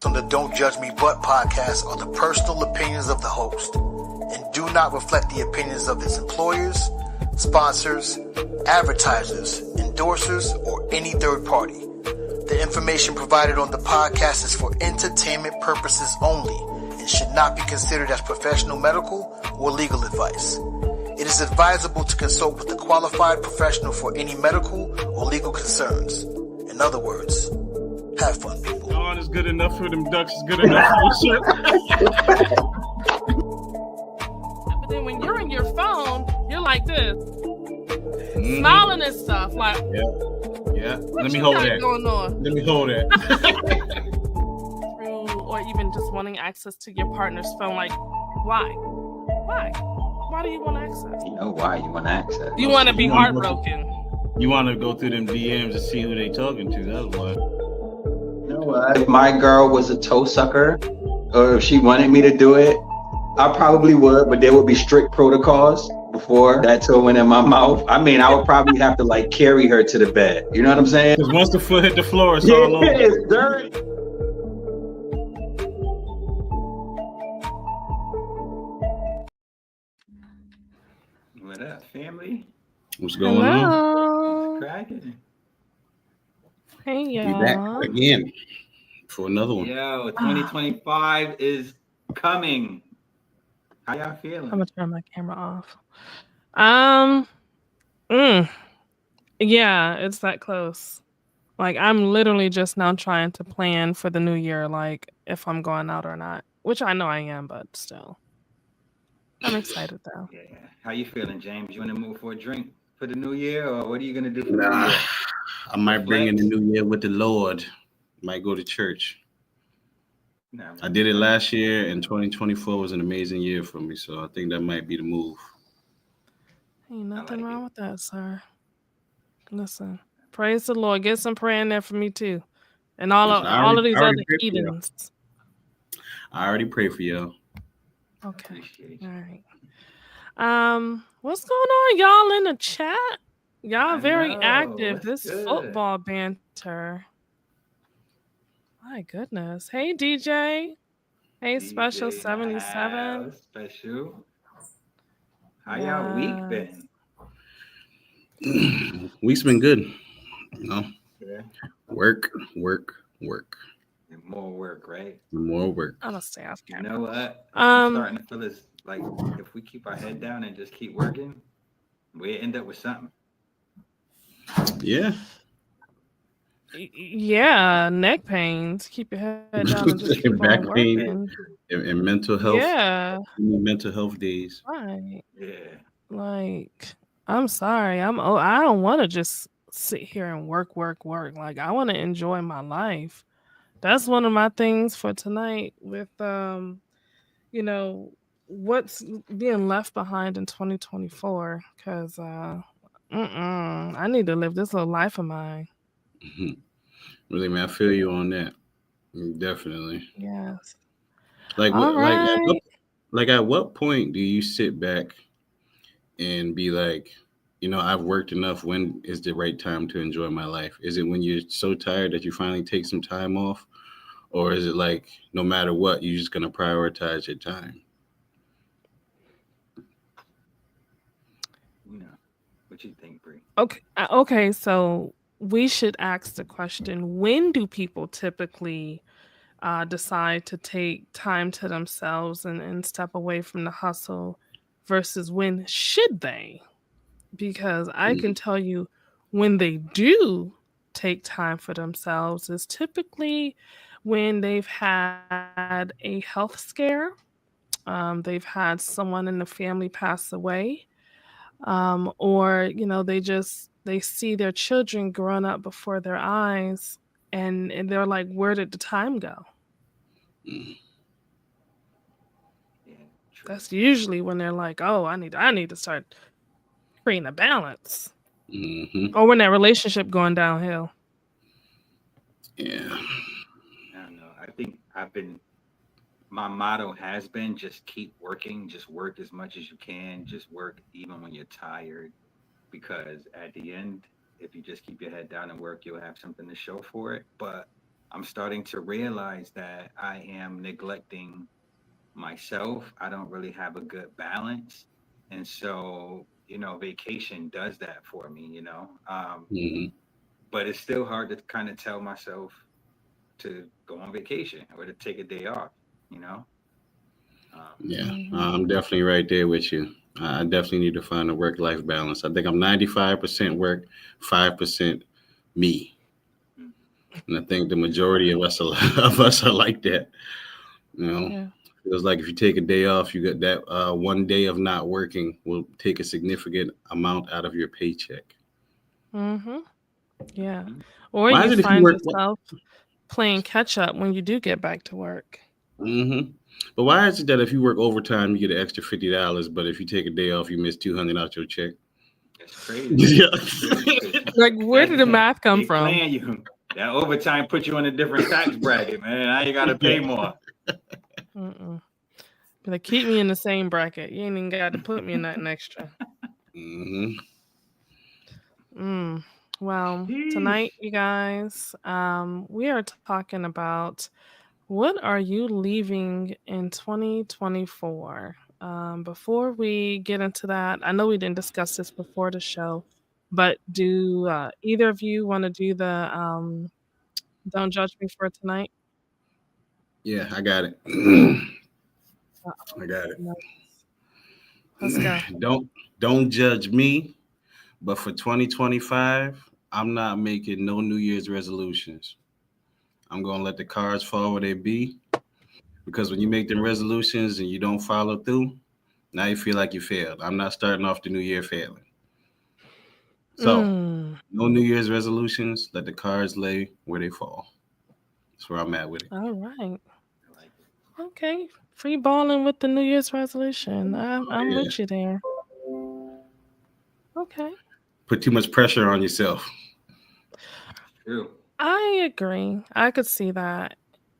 On the Don't Judge Me But podcast are the personal opinions of the host and do not reflect the opinions of its employers, sponsors, advertisers, endorsers, or any third party. The information provided on the podcast is for entertainment purposes only and should not be considered as professional medical or legal advice. It is advisable to consult with a qualified professional for any medical or legal concerns. In other words, have fun, people. Dawn is good enough for them ducks. Is good enough for the shit. But then when you're on your phone, you're like this, smiling and stuff. Like, yeah. What Let me you hold got that. going on? Let me hold that. Or even just wanting access to your partner's phone. Like, why? Why do you want access? You know why you want access. You want to be heartbroken. You want to go through them DMs to see who they talking to. That's why. You know what? If my girl was a toe sucker, or if she wanted me to do it, I probably would, but there would be strict protocols before that toe went in my mouth. I mean, I would probably have to like carry her to the bed. You know what I'm saying? Because once the foot hit the floor, it's all over. It's dirty. What up, family? What's going on? Hello. Cracking. Hey, Be y'all. back again for another one. Yo, 2025 is coming. How y'all feeling? I'm gonna turn my camera off. Yeah, it's that close. Like, I'm literally just now trying to plan for the new year, like if I'm going out or not, which I know I am, but still, I'm excited though. Yeah. How you feeling, James? You want to move for a drink for the new year, or what are you gonna do for the new Nah, year? I might bring in the new year with the Lord. Might go to church. Nah, I did it last year, and 2024 was an amazing year for me. So I think that might be the move. Ain't nothing like wrong it. with that, sir. Listen, praise the Lord. Get some prayer in there for me too, and all of these I other already prayed for y'all. heathens. I already pray for y'all. Okay, Appreciate all you. right. What's going on, y'all in the chat? Y'all I very know, active. what's This good? football banter. My goodness. Hey, DJ. Hey, Special DJ in the 77. house, Special. How y'all week been? Week's been good. You know, Yeah. work. And more work, right? More work. I'm gonna stay off You camera. know what? I'm starting to feel this, like, if we keep our head down and just keep working, we end up with something. Yeah. Yeah, neck pains. Keep your head down and just keep Back on pain working. and mental health. Yeah, Mental health days. right. Yeah. Like, I'm sorry. I don't want to just sit here and work. Like, I want to enjoy my life. That's one of my things for tonight with you know, what's being left behind in 2024, cuz I need to live this little life of mine. Really, man, I feel you on that. Definitely. Yes. Like All what? right. At what point do you sit back and be like, I've worked enough. When is the right time to enjoy my life? Is it when you're so tired that you finally take some time off, or is it like no matter what, you're just gonna prioritize your time? What you think, Bree? Okay, so we should ask the question, when do people typically decide to take time to themselves and step away from the hustle versus when should they? Because I can tell you when they do take time for themselves is typically when they've had a health scare, they've had someone in the family pass away, or they see their children growing up before their eyes, and they're like, where did the time go? Mm. Yeah, true. That's usually when they're like, oh, I need to start creating a balance. Mm-hmm. Or when that relationship going downhill. Yeah. I don't know. I think my motto has been just keep working, just work as much as you can, just work even when you're tired, because at the end, if you just keep your head down and work, you'll have something to show for it. But I'm starting to realize that I am neglecting myself. I don't really have a good balance. And so, vacation does that for me. Mhm. But it's still hard to kind of tell myself to go on vacation or to take a day off, you know? Um, Yeah, Mhm. I'm definitely right there with you. I definitely need to find a work-life balance. I think I'm 95% work, 5% me, mm, and I think the majority of us are, of us are like that. You know, Yeah. feels like if you take a day off, you get that one day of not working will take a significant amount out of your paycheck. Mhm. Yeah. mhm. Or Why you is it if you find work? yourself playing catch up when you do get back to work. Mm-hmm. But why is it that if you work overtime, you get an extra $50, but if you take a day off, you miss 200 out your check? It's crazy. Yeah. It's crazy because Like, where did the math come they from? plan you. That overtime puts you in a different tax bracket, man. Now you got to Yeah. pay more. Mm-mm. Be like, keep me in the same bracket. You ain't even got to put me in nothing extra. Mm-hmm. Mm. Well, tonight, Sheesh. you guys, we are talking about what are you leaving in 2024? Before we get into that, I know we didn't discuss this before the show, but do either of you want to do the Don't Judge Me for Tonight? Yeah, I got it. Uh, I got it. no. Let's go. Don't judge me, but for 2025, I'm not making no New Year's resolutions. I'm gonna let the cards fall where they be because when you make them resolutions and you don't follow through, now you feel like you failed. I'm not starting off the new year failing. So, Mm, no New Year's resolutions. Let the cards lay where they fall. That's where I'm at with it. all right. I like it. Okay. Free balling with the New Year's resolution. Oh, I'm yeah. with you there. Okay. Put too much pressure on yourself. It's true. I agree. I could see that.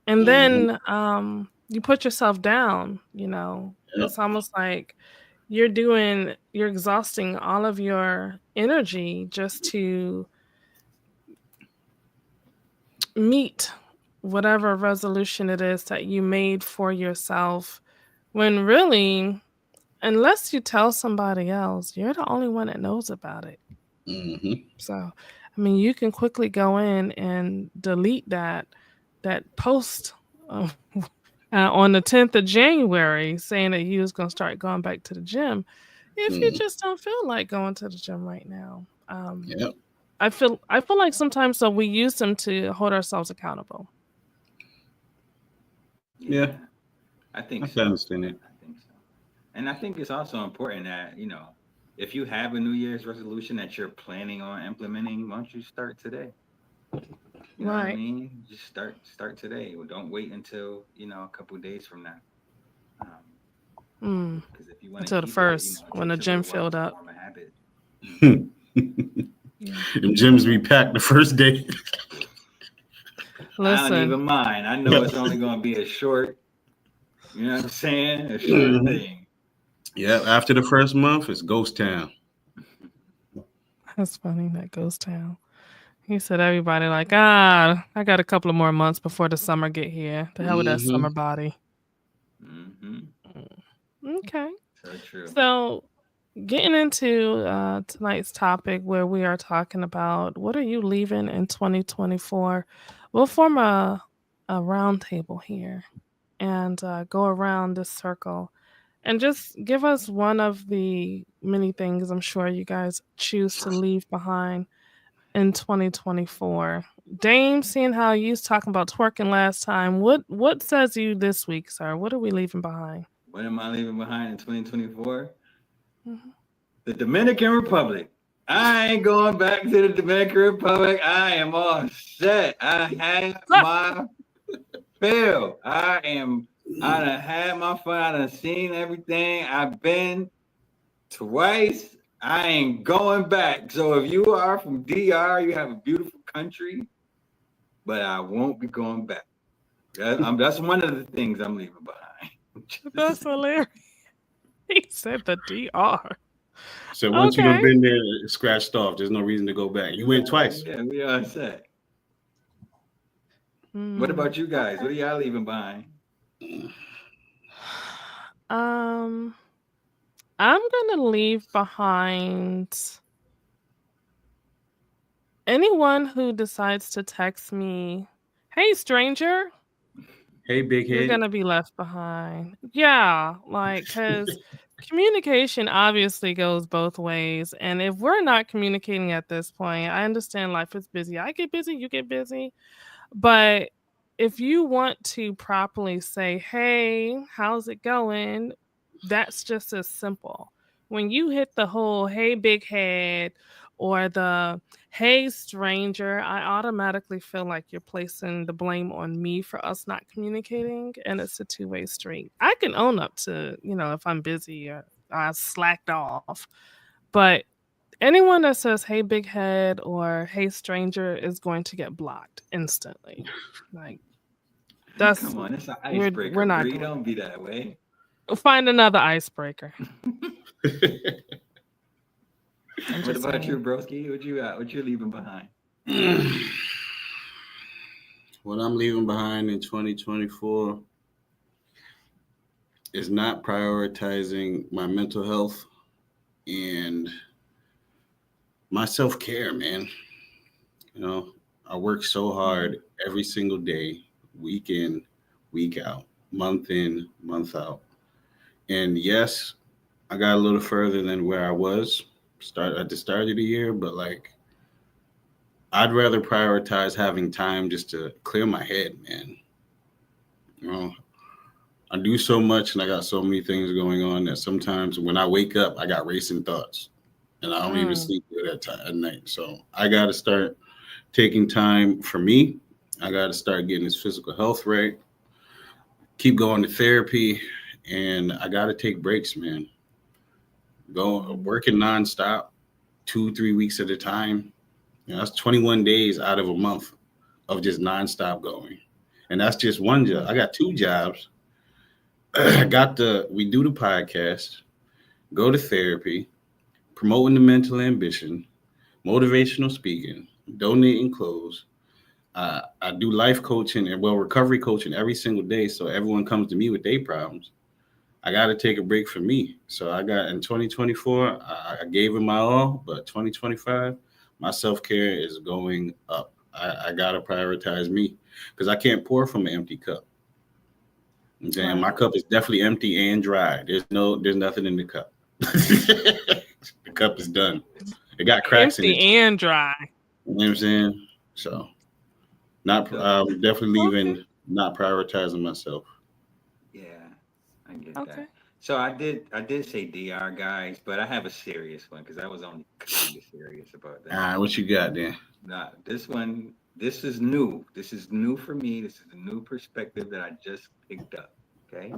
And Hmm. then you put yourself down, Yep. It's almost like you're exhausting all of your energy just to meet whatever resolution it is that you made for yourself when really, unless you tell somebody else, you're the only one that knows about it. Hmm. So, I mean, you can quickly go in and delete that post on the 10th of January saying that you was going to start going back to the gym if you Hmm. just don't feel like going to the gym right now. Yep. I feel like sometimes so we use them to hold ourselves accountable. Yeah. Yeah, I think I can so. understand it. I think so. And I think it's also important that, if you have a New Year's resolution that you're planning on implementing, why don't you start today? You know what I Right. mean? Just start today. Don't wait until, a couple of days from now. Um, Mm, because if you want to until the keep it, first it when the takes a gym little while filled to up. form a habit. Them Yeah. gyms be packed the first day. I don't Listen, even mind. I know it's only going to be a short, you know what I'm saying? A short Mhm. thing. Yeah. After the first month, it's ghost town. that's funny that ghost town. He said everybody like, I got a couple of more months before the summer get here. The hell with that Hmm. summer body. Hmm. Okay. So true. So, getting into tonight's topic, where we are talking about what are you leaving in 2024, we'll form a round table here and go around this circle and just give us one of the many things I'm sure you guys choose to leave behind in 2024. Dame, seeing how you was talking about twerking last time, what says you this week, sir? What are we leaving behind? What am I leaving behind in 2024? Mhm. The Dominican Republic. I ain't going back to the Dominican Republic. I am all set. I had my fill. I done had my fun. I done seen everything. I've been twice. I ain't going back. So if you are from DR, you have a beautiful country, but I won't be going back. That's one of the things I'm leaving behind. That's hilarious. He said the DR. So once you done Okay. been there, it's scratched off. There's no reason to go back. You went twice. Yeah, we are set. What about you guys? What are y'all leaving behind? I'm gonna leave behind anyone who decides to text me, "Hey, stranger," Hey, big you're head. gonna be left behind. Yeah, like, because communication obviously goes both ways. And if we're not communicating at this point, I understand life is busy. I get busy, you get busy. But if you want to properly say, "Hey, how's it going?" That's just as simple. When you hit the whole "Hey, big head," or the "Hey, stranger," I automatically feel like you're placing the blame on me for us not communicating, and it's a two-way street. I can own up to, if I'm busy or I slacked off, but anyone that says "Hey, big head" or "Hey, stranger" is going to get blocked instantly. Like, that's Come on, it's an we're icebreaker, not Bree. doing Don't be that way. it. Find another icebreaker. I'm What just about you, saying. broski? What you leaving behind? What I'm leaving behind in 2024 is not prioritizing my mental health and my self-care, man. You know, I work so hard every single day, week in, week out, month in, month out. And yes, I got a little further than where I was start at the start of the year, but like I'd rather prioritize having time just to clear my head, man. You know, I do so much and I got so many things going on that sometimes when I wake up, I got racing thoughts and I don't even Mm. sleep good at night. So I got to start taking time for me. I got to start getting this physical health right, keep going to therapy, and I got to take breaks, man. Go working nonstop, 2, 3 weeks at a time. That's 21 days out of a month of just nonstop going. And that's just one job. I got 2 jobs. We do the podcast, go to therapy, promoting the mental ambition, motivational speaking, donating clothes. I do life coaching and recovery coaching every single day. So everyone comes to me with their problems. I got to take a break for me. So I got in 2024, I gave it my all, but 2025, my self care is going up. I got to prioritize me because I can't pour from an empty cup. I'm saying Right. my cup is definitely empty and dry. There's nothing in the cup. The cup is done. It got cracks in Empty it. and dry. You know what I'm saying? So not So, definitely Okay. leaving, not prioritizing myself. yeah, I get Okay. that. So I did say DR guys, but I have a serious one because I was only kind of serious about All that. right, what you got then? Now, this one, this is new. This is new for me. This is a new perspective that I just picked up. Okay.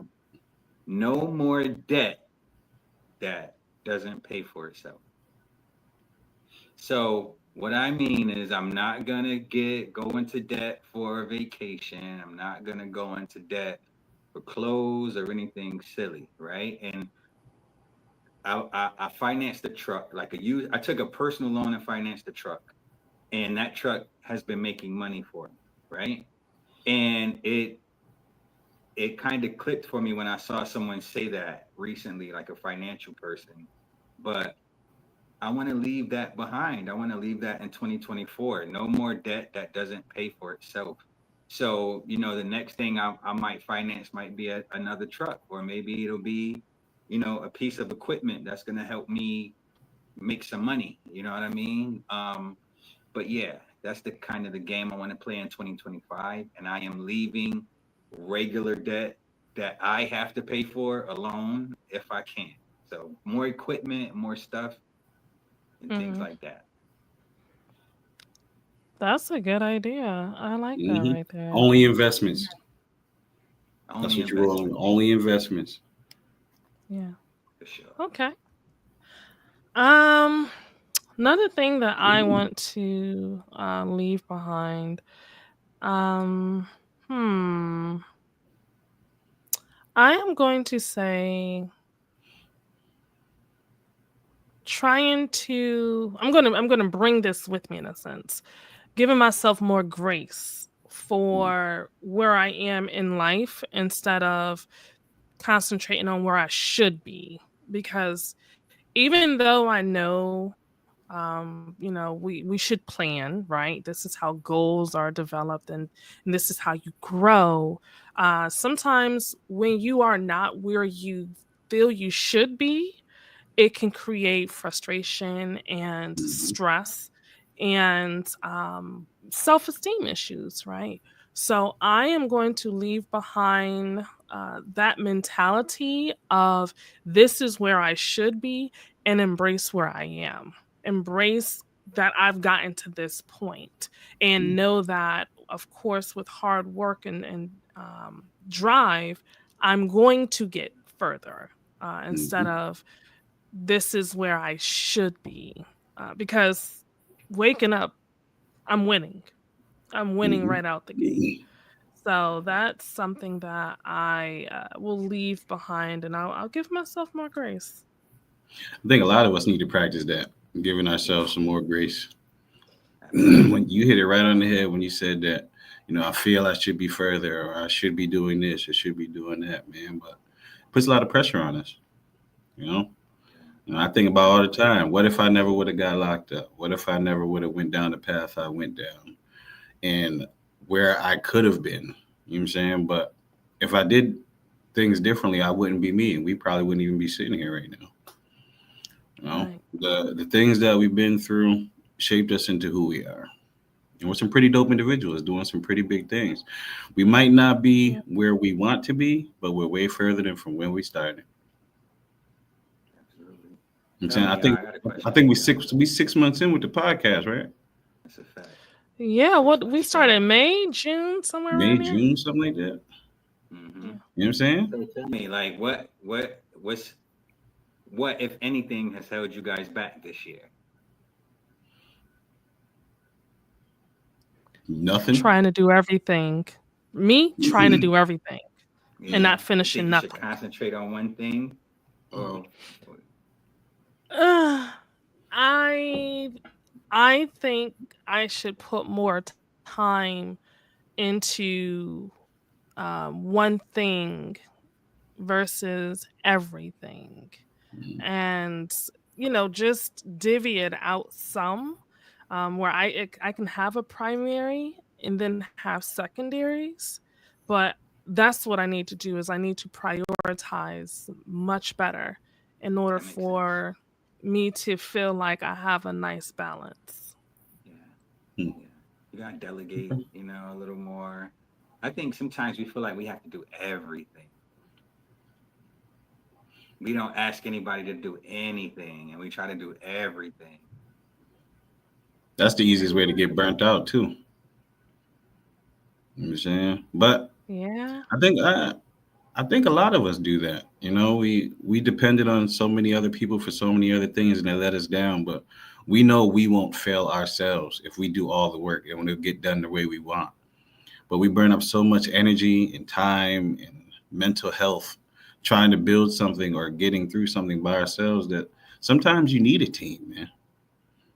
No more debt that doesn't pay for itself. So what I mean is I'm not gonna go into debt for a vacation. I'm not gonna go into debt for clothes or anything silly, right? And I financed the truck like I took a personal loan and financed the truck, and that truck has been making money for me, right? And it kind of clicked for me when I saw someone say that recently, like a financial person. But I want to leave that behind. I want to leave that in 2024. No more debt that doesn't pay for itself. So, the next thing I might finance might be another truck, or maybe it'll be, a piece of equipment that's going to help me make some money. You know what I mean? But yeah, that's the kind of the game I want to play in 2025. And I am leaving regular debt that I have to pay for alone if I can. So more equipment, more stuff, and things Hmm. like that. That's a good idea. I like that Hmm. right there. Only investments. That's Only what you're rolling. investment Only investments. Yeah. for sure. Okay. Um, Another thing that I want to leave behind. Um, hmm. I am going to say I'm gonna bring this with me in a sense. Giving myself more grace for where I am in life instead of concentrating on where I should be. Because even though I know, we should plan, right? This is how goals are developed, and this is how you grow. Sometimes when you are not where you feel you should be, it can create frustration and stress and self-esteem issues, right? So I am going to leave behind that mentality of this is where I should be and embrace where I am. Embrace that I've gotten to this point and know that, of course, with hard work and drive, I'm going to get further instead of this is where I should be. Because waking up, I'm winning. I'm winning right out the gate. So that's something that I will leave behind, and I'll give myself more grace. I think a lot of us need to practice that, giving ourselves some more grace. When you hit it right on the head when you said that, I feel I should be further, or I should be doing this, or should be doing that, man. But it puts a lot of pressure on us, you know. And I think about all the time, what if I never would have got locked up? What if I never would have went down the path I went down? And where I could have been, you know what I'm saying? But if I did things differently, I wouldn't be me, and we probably wouldn't even be sitting here right now. Right. The things that we've been through shaped us into who we are. And we're some pretty dope individuals doing some pretty big things. We might not be where we want to be, but we're way further than from when we started. Absolutely. I'm saying, I got a question. I think we 6 months in with the podcast, right? That's a fact. Yeah, what we started in May, June, somewhere May, around there. June, something like that. Mm-hmm. You know what I'm saying? So tell me, like, what, if anything, has held you guys back this year? Nothing. Trying to do everything. Me trying to do everything Yeah. and not You finishing think you should nothing. concentrate on one thing, or I think I should put more time into one thing versus everything, and just divvy it out some, where I can have a primary and then have secondaries, but that's what I need to do is I need to prioritize much better in order That makes for me to feel like I have a nice balance. yeah, yeah, you gotta delegate, a little more. I think sometimes we feel like we have to do everything. We don't ask anybody to do anything, and we try to do everything. That's the easiest way to get burnt out too. You know what I'm saying? But Yeah. I think a lot of us do that. We depended on so many other people for so many other things, and they let us down. But we know we won't fail ourselves if we do all the work and it'll get done the way we want. But we burn up so much energy and time and mental health trying to build something or getting through something by ourselves that sometimes you need a team, man.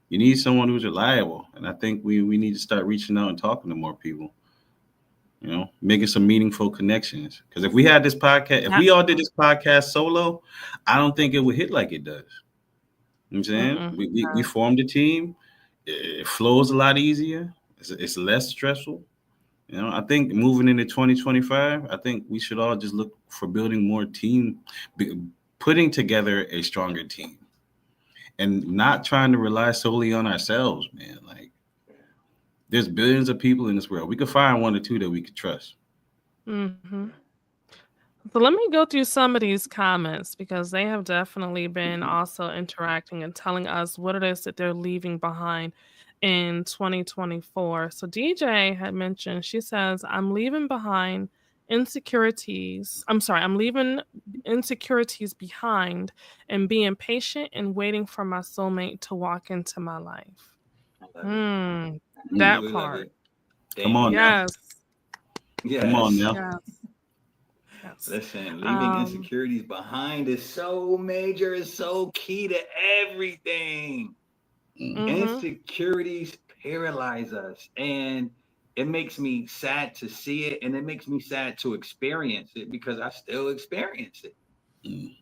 You need someone who's reliable. And I think we need to start reaching out and talking to more people. Making some meaningful connections. Because if we had this podcast, if we all did this podcast solo, I don't think it would hit like it does. You know what I'm saying? We formed a team. It flows a lot easier. It's less stressful. I think moving into 2025, I think we should all just look for building more team, putting together a stronger team, and not trying to rely solely on ourselves, man. Like, there's billions of people in this world. We could find one or two that we could trust. Mm-hmm. So let me go through some of these comments because they have definitely been also interacting and telling us what it is that they're leaving behind in 2024. So DJ had mentioned, she says, I'm leaving insecurities behind and being patient and waiting for my soulmate to walk into my life. That Really love part. it. Come on now. Yes. Yes. Come on now. Yes. Listen, leaving insecurities behind is so major, is so key to everything. Mhm. Insecurities paralyze us, and it makes me sad to see it, and it makes me sad to experience it because I still experience it. Mm.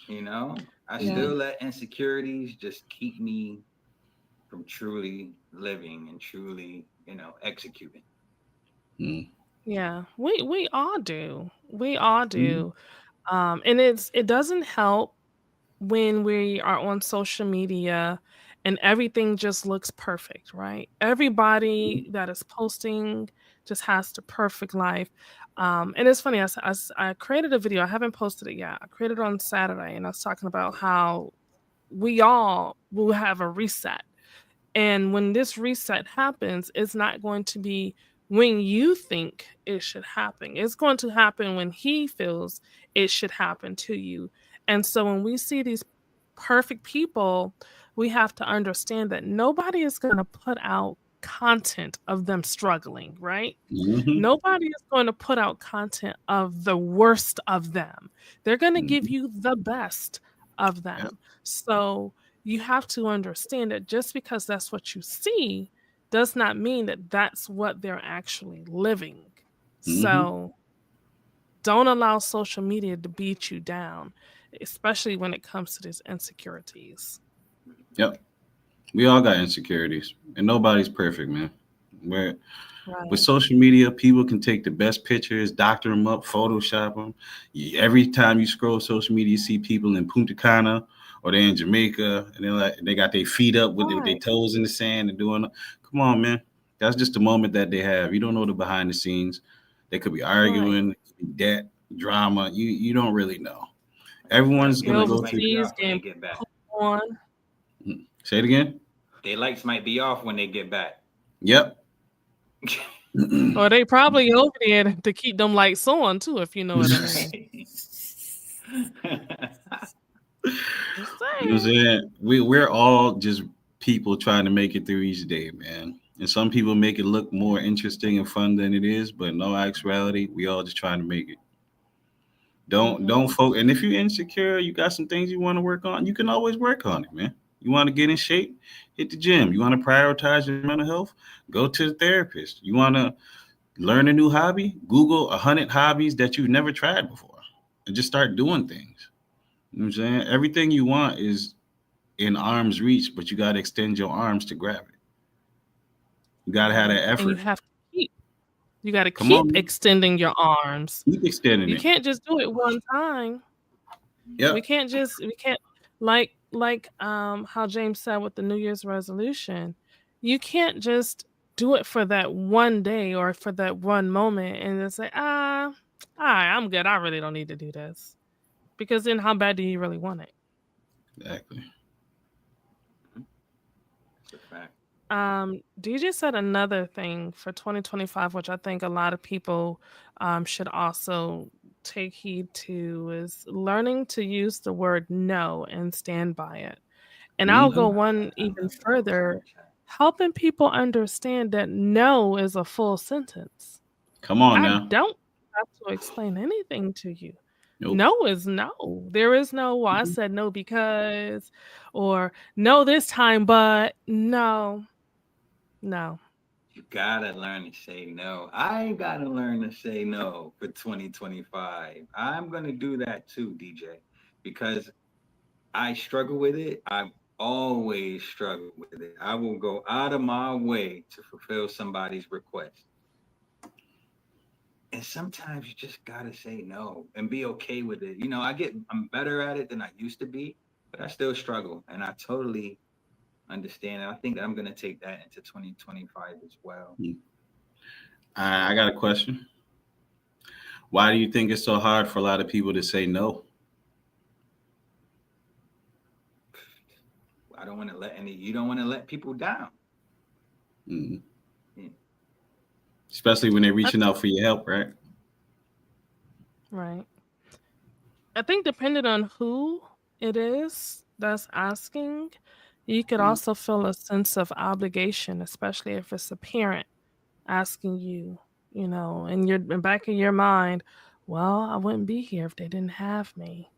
You know, I Yeah. still let insecurities just keep me from truly living and truly, executing. Mm. Yeah, we all do. We all Mhm. do. And it doesn't help when we are on social media and everything just looks perfect, right? Everybody that is posting just has the perfect life. And it's funny, I created a video. I haven't posted it yet. I created it on Saturday, and I was talking about how we all will have a reset. And when this reset happens, it's not going to be when you think it should happen. It's going to happen when he feels it should happen to you. And so when we see these perfect people, we have to understand that nobody is going to put out content of them struggling, right? Mhm. Nobody is going to put out content of the worst of them. They're going to give Mhm. you the best of Yep. them. So you have to understand that just because that's what you see does not mean that that's what they're actually living. Mhm. So don't allow social media to beat you down, especially when it comes to these insecurities. Yep. We all got insecurities, and nobody's perfect, man. Where with Right. social media, people can take the best pictures, doctor them up, Photoshop them. Every time you scroll social media, you see people in Punta Cana or they're in Jamaica, and they're like they got their feet up with their Right. toes in the sand and doing. Come on, man. That's just the moment that they have. You don't know the behind the scenes. They could be Right. arguing, debt, drama. You don't really know. Yep, Everyone's their You're gonna lights go might through. be overseas off when they getting get back. put on. Say it again. Their lights might be off when they get back. Yep. Or they probably over there to keep them lights on too, if you know what I mean. Just You know what I'm saying. saying? We're all just people trying to make it through each day, man. And some people make it look more interesting and fun than it is, but in no actuality, we all just trying to make it. Don't Hmm. focus. And if you're insecure, you got some things you want to work on, you can always work on it, man. You want to get in shape, hit the gym. You want to prioritize your mental health, go to the therapist. You want to learn a new hobby, Google 100 hobbies that you've never tried before, and just start doing things. You know what I'm saying? Everything you want is in arm's reach, but you got to extend your arms to grab it. You got to have Right. that And effort. you got to Come keep on, extending your arms. keep extending You it. can't just do it one time. Yep. We can't like how James said with the New Year's resolution. You can't just do it for that one day or for that one moment and then say, all right, I'm good. I really don't need to do this. Because then how bad do you really want it? Exactly. That's a fact. DJ said another thing for 2025, which I think a lot of people should also take heed to, is learning to use the word no and stand by it. And I'll go Hmm. one I even love that. I was in further, the chat. helping people understand that no is a full sentence. Come on I now. don't have to explain anything to you. Nope. No is no. There is no, well, I Mhm. said no because, or no this time, but no, no. You gotta learn to say no. I gotta learn to say no for 2025. I'm gonna do that too, DJ, because I struggle with it. I've always struggled with it. I will go out of my way to fulfill somebody's request. And sometimes you just gotta say no and be okay with it. I'm better at it than I used to be, but I still struggle. And I totally understand. And I think that I'm gonna take that into 2025 as well. I got a question. Why do you think it's so hard for a lot of people to say no? I don't want to let you don't want to let people down. Mhm. Yeah. Especially when they're I reaching think, out for your help, right? right. I think depending on who it is that's asking, you could Mm. also feel a sense of obligation, especially if it's a parent asking you, in your in back of your mind, well, I wouldn't be here if they didn't have me.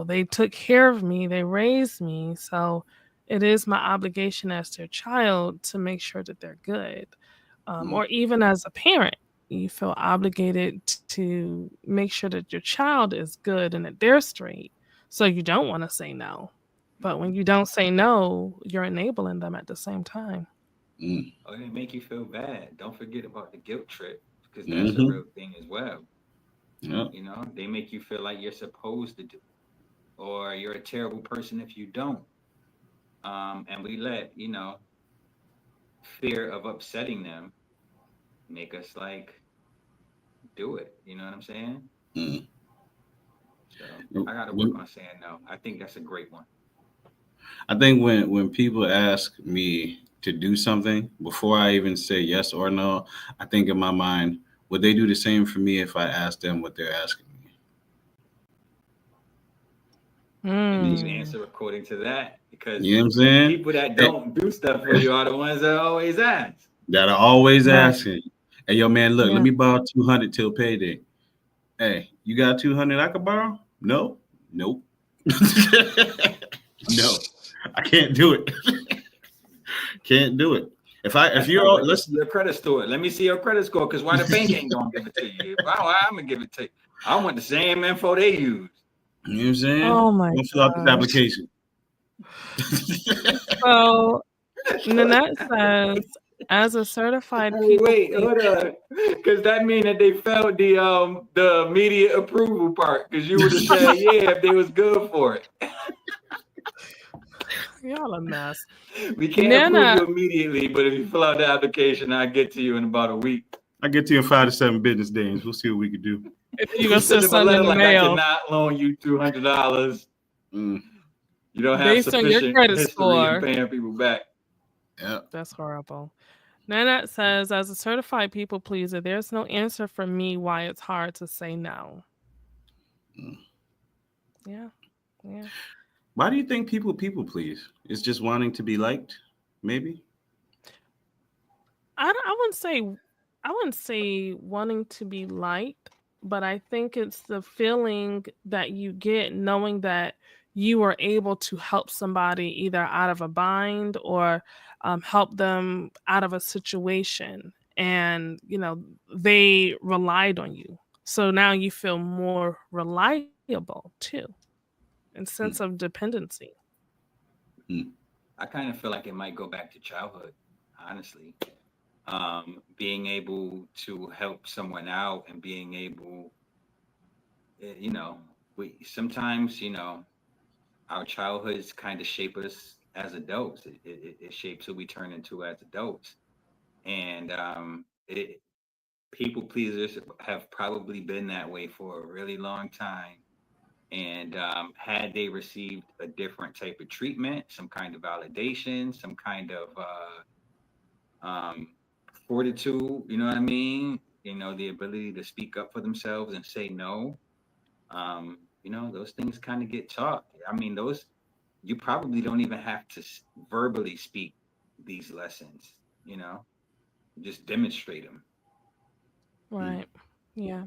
They took care of me, they raised me, so it is my obligation as their child to make sure that they're good. or even as a parent, you feel obligated to make sure that your child is good and that they're straight. So you don't want to say no. But when you don't say no, you're enabling them at the same time. Oh, they make you feel bad. Don't forget about the guilt trip, because that's a real thing as well. Yeah. You know, they make you feel like you're supposed to do, or you're a terrible person if you don't. And we let, fear of upsetting them make us like do it. You know what I'm saying? Mm. So I got to work on saying no. I think that's a great one. I think when people ask me to do something before I even say yes or no, I think in my mind, would they do the same for me if I asked them what they're asking me? And then you answer according to that, because You know what I'm saying? people that don't do stuff for you are the ones that always ask. That are always asking. Hey, yo, man, look, Yeah. let me borrow 200 till payday. Hey, you got 200 I could borrow? No. Nope. No, I can't do it. Can't do it. If you're listen, your credit score, let me see your credit score, because why the bank ain't gonna give it to you? Why I'm gonna give it to you? I want the same info they use. You know what I'm saying? Oh my Don't fill out this application. So Nanette says, as a certified people Wait, hold on, because that means that they felt the immediate approval part, because you would have said yeah if they was good for it. Y'all a mess. We can't approve you immediately, but if you fill out the application, I'll get to you in about a week. I'll get to you in 5 to 7 business days. We'll see what we can do. If you gonna send something in the like mail, I cannot loan you $200. You don't have based on your credit history score. in paying people back. Yeah, that's horrible. Nanette says, as a certified people pleaser, there's no answer for me why it's hard to say no. Yeah. Why do you think people please? It's just wanting to be liked, maybe? I wouldn't say wanting to be liked, but I think it's the feeling that you get knowing that you are able to help somebody either out of a bind or help them out of a situation, and they relied on you, so now you feel more reliable too, and sense of dependency. I kind of feel like it might go back to childhood, honestly. Being able to help someone out and being able, we sometimes, our childhoods kind of shape us as adults. It shapes who we turn into as adults. And people pleasers have probably been that way for a really long time. And had they received a different type of treatment, some kind of validation, some kind of fortitude, you know what I mean? The ability to speak up for themselves and say no. Those things kind of get taught. I mean, you probably don't even have to verbally speak these lessons, just demonstrate them. Right. Yeah.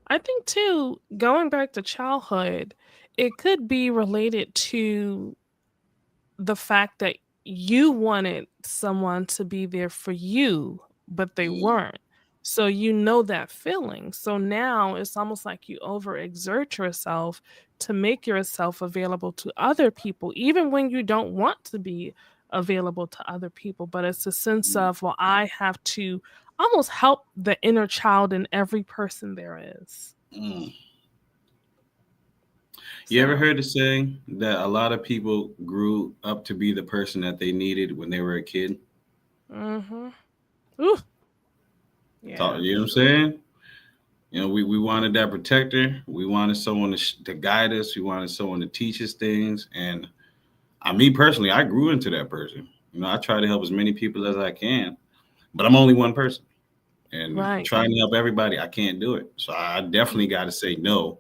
I think too, going back to childhood, it could be related to the fact that you wanted someone to be there for you, but they weren't. So that feeling. So now it's almost like you overexert yourself to make yourself available to other people, even when you don't want to be available to other people. But it's a sense of, well, I have to almost help the inner child in every person there is. You ever heard the saying that a lot of people grew up to be the person that they needed when they were a kid? Mm-hmm. Ooh. Yeah. You know what I'm saying? We wanted that protector. We wanted someone to guide us. We wanted someone to teach us things. And me personally, I grew into that person. I try to help as many people as I can, but I'm only one person. And trying to help everybody, I can't do it. So I definitely got to say no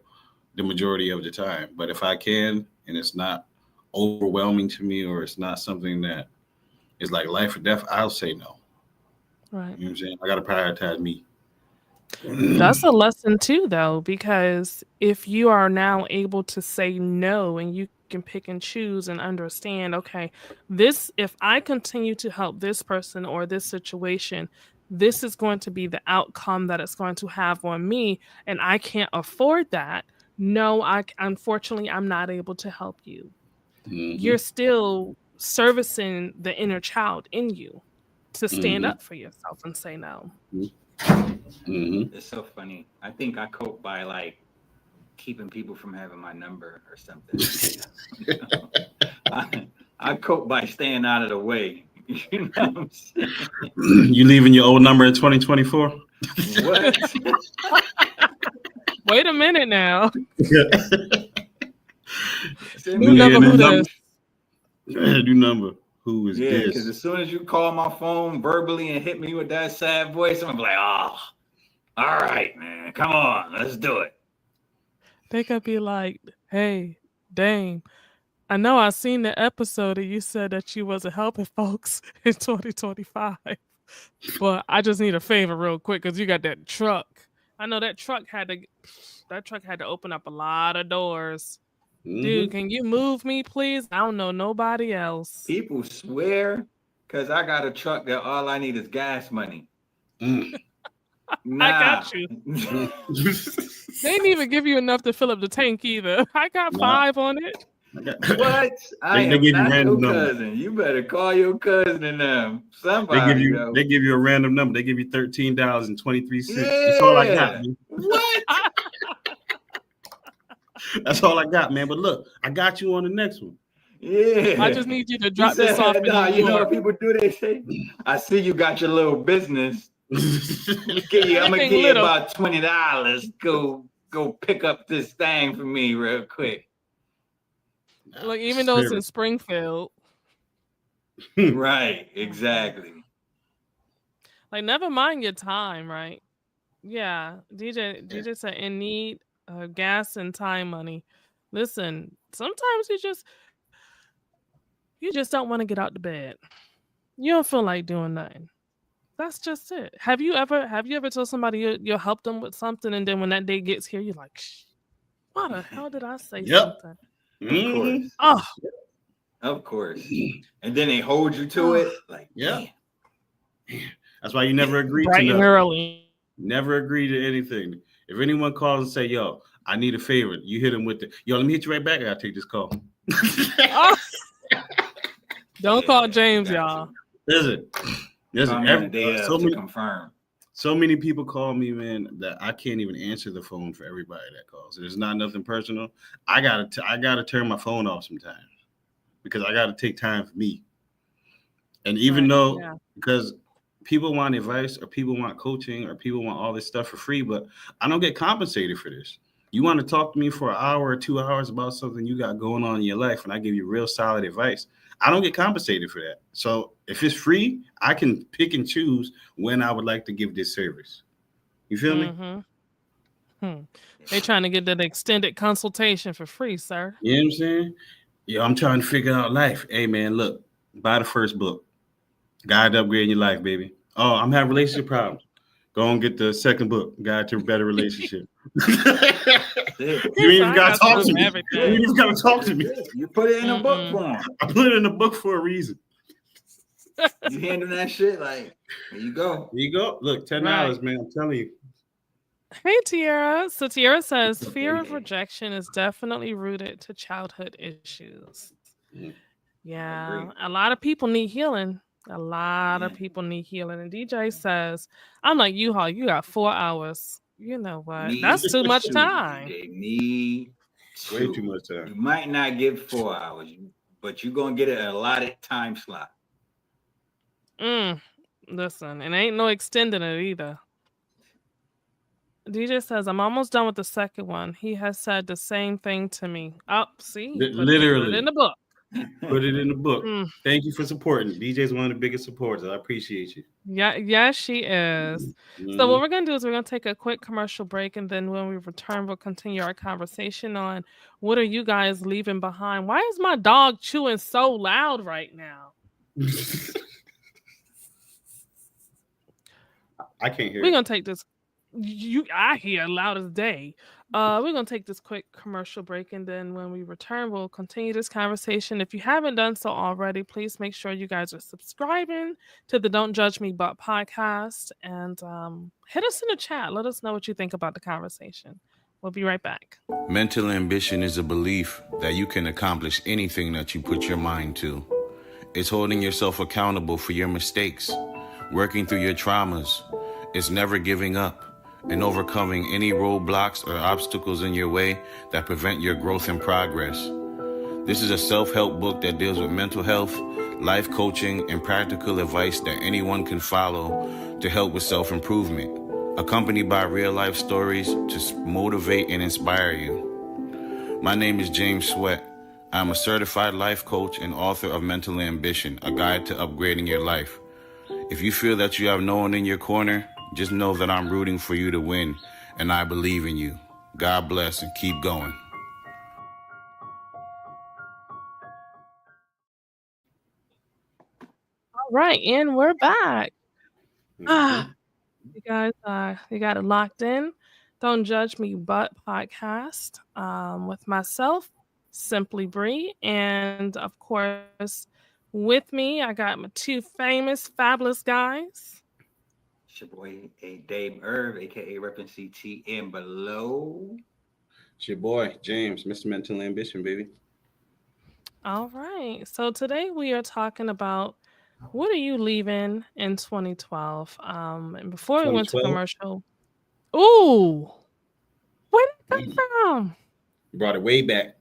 the majority of the time. But if I can, and it's not overwhelming to me, or it's not something that is like life or death, I'll say no. Right. You know what I'm saying? I got to prioritize me. That's a lesson too, though, because if you are now able to say no and you can pick and choose and understand, okay, if I continue to help this person or this situation, this is going to be the outcome that it's going to have on me, and I can't afford that, no, unfortunately I'm not able to help you. You're still servicing the inner child in you to stand up for yourself and say no. It's so funny. I think I cope by like keeping people from having my number or something. I cope by staying out of the way. You know what I'm saying? You leaving your old number in 2024? What? Wait a minute now. New number, who this? New number. Who is Yeah, this? because as soon as you call my phone verbally and hit me with that sad voice, I'm gonna be like, oh, all right, man, come on, let's do it. They could be like, hey, Dame, I know I seen the episode and you said that you wasn't helping folks in 2025, but I just need a favor real quick because you got that truck. I know that truck had to open up a lot of doors. Dude, can you move me, please? I don't know nobody else. People swear because I got a truck that all I need is gas money. Nah. I got you. They didn't even give you enough to fill up the tank either. I got 5 on it. What? I They am give you not random your numbers. cousin. You better call your cousin and them. Somebody. They give you a random number. They give you $13.23. Yeah. That's all I got, man. What? That's all I got, man. But look, I got you on the next one. Yeah. I just need you to drop this off. You know what people do? They say, I see you got your little business. I'm gonna give you about $20. Go pick up this thing for me real quick. Like, even though it's in Springfield. Right, exactly. Like, never mind your time, right? Yeah, DJ said in need of gas and time money. Listen, sometimes you just don't want to get out the bed. You don't feel like doing nothing. That's just it. Have you ever told somebody you'll help them with something, and then when that day gets here, you're like, why the hell did I say something? Of course. Oh, of course. And then they hold you to it. Like, yeah. That's why you never agree to bright and nothing. early. Never agree to anything. If anyone calls and say, yo, I need a favor, you hit them with the, yo, let me hit you right back. I gotta take this call. Don't call James, y'all. Listen, confirm. So many people call me, man, that I can't even answer the phone for everybody that calls. It's not nothing personal. I gotta turn my phone off sometimes because I gotta take time for me. And even because people want advice or people want coaching or people want all this stuff for free, but I don't get compensated for this. You want to talk to me for an hour or 2 hours about something you got going on in your life, and I give you real solid advice. I don't get compensated for that. So if it's free, I can pick and choose when I would like to give this service. You feel me? They trying to get that extended consultation for free, sir. You know what I'm saying? Yo, I'm trying to figure out life. Hey, man, look, buy the first book. Guide to Upgrading Your Life, baby. Oh, I'm having relationship problems. Go and get the second book, Guide to a Better Relationship. You ain't even got to talk to me. You ain't even got to talk to me. You put it in a book form. I put it in a book for a reason. You handle that shit like, there you go. There you go. Look, $10, man. I'm telling you. Hey, Tiara. So Tiara says, fear of rejection is definitely rooted to childhood issues. Yeah, a lot of people need healing. A lot of people need healing. And DJ says, I'm like, U-Haul, you got 4 hours. You know what? That's too much time. They need way too much time. You might not get 4 hours, but you're going to get an allotted time slot. Listen, and ain't no extending it either. DJ says, I'm almost done with the second one. He has said the same thing to me. Oh, see? Literally. Put it in the book. Put it in the book. Thank you for supporting. DJ's one of the biggest supporters. I appreciate you. Yeah, she is. So what we're going to do is we're going to take a quick commercial break, and then when we return, we'll continue our conversation on what are you guys leaving behind? Why is my dog chewing so loud right now? I can't hear We're going to take this. I hear loud as day. We're gonna take this quick commercial break, and then when we return, we'll continue this conversation. If you haven't done so already, please make sure you guys are subscribing to the Don't Judge Me But podcast, and hit us in the chat. Let us know what you think about the conversation. We'll be right back. Mental ambition is a belief that you can accomplish anything that you put your mind to. It's holding yourself accountable for your mistakes, working through your traumas. It's never giving up and overcoming any roadblocks or obstacles in your way that prevent your growth and progress. This is a self-help book that deals with mental health, life coaching, and practical advice that anyone can follow to help with self-improvement, accompanied by real-life stories to motivate and inspire you. My name is James Sweat. I'm a certified life coach and author of Mental Ambition, a guide to upgrading your life. If you feel that you have no one in your corner, just know that I'm rooting for you to win, and I believe in you. God bless and keep going. All right, and we're back. You guys, you got it locked in. Don't Judge Me But podcast with myself, Simply Bree, and of course, with me, I got my two famous, fabulous guys. It's your boy, Dave Irv, aka Reppin' CT and below. It's your boy, James, Mr. Mental Ambition, baby. All right. So today we are talking about what are you leaving in 2012? And before we went to 2012? commercial, ooh, where did that come from? You brought it way back.